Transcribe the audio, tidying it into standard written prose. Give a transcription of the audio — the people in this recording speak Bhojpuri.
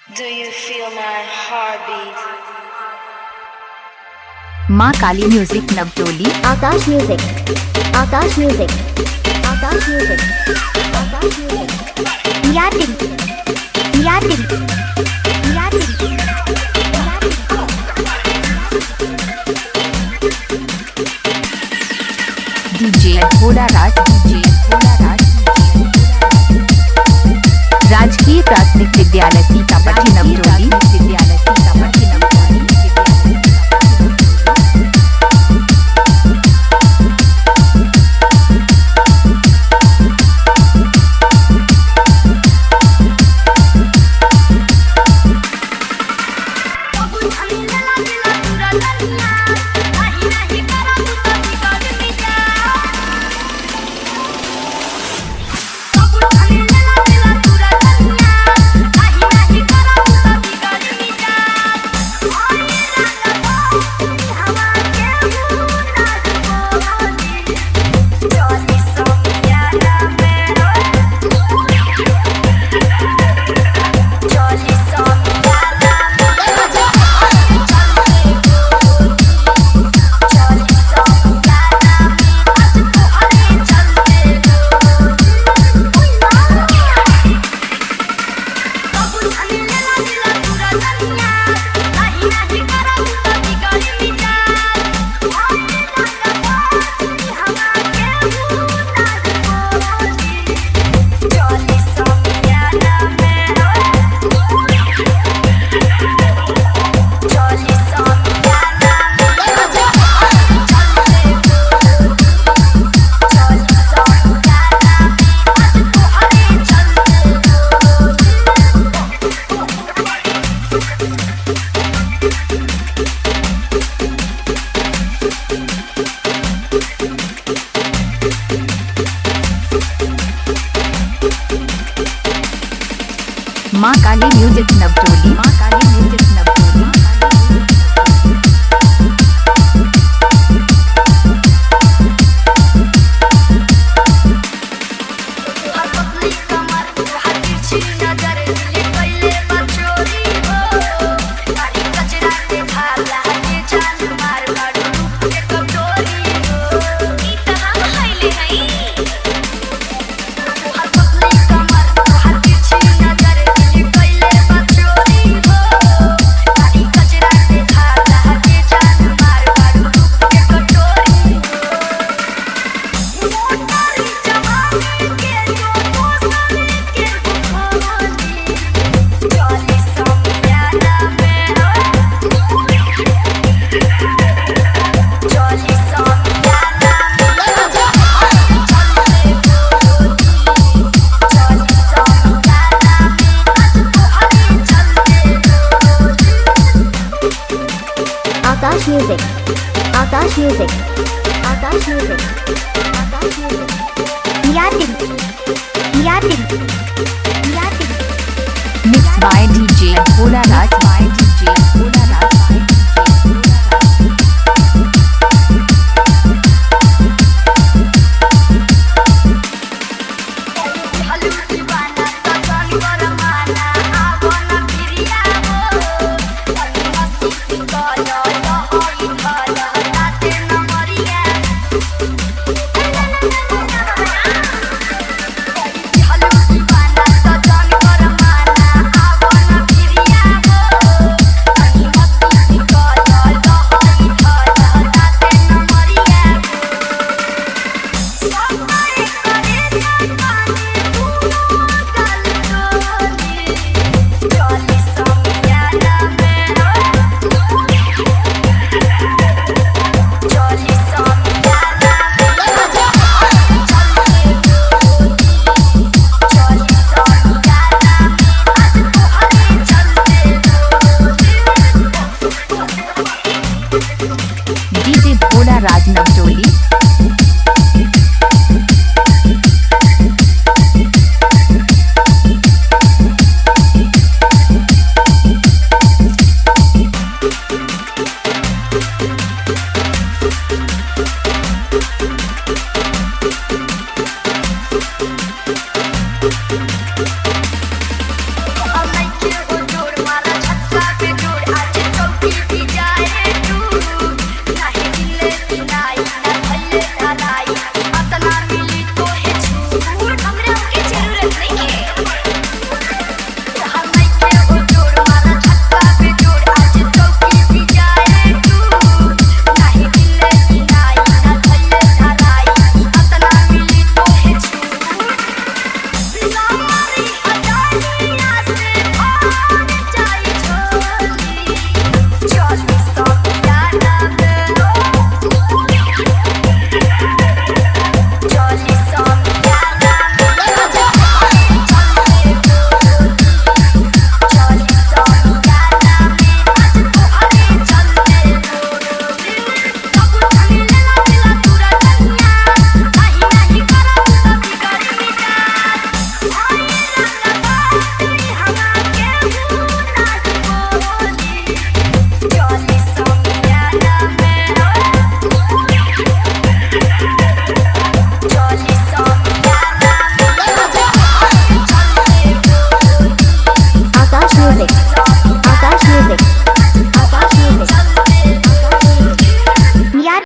Do you feel my heartbeat? माँ Kali music Navtoli. Akash music, Akash music, Akash music, Akash music. यादिन यादिन यादिन डीजे भोला राज, डीजे भोला राज। राजकीय प्राथमिक विद्यालय सीतापट्टी नवटोली, विद्यालय सीतापट्टी नवटोली। माँ काली म्यूजिक नवटोली, माँ Kali music Navtoli. Akash music, Akash music, Akash music, Akash music. यादिन यादिन यादिन mix by DJ Bhola Raj, by DJ Bhola Raj, by DJ Akash Music.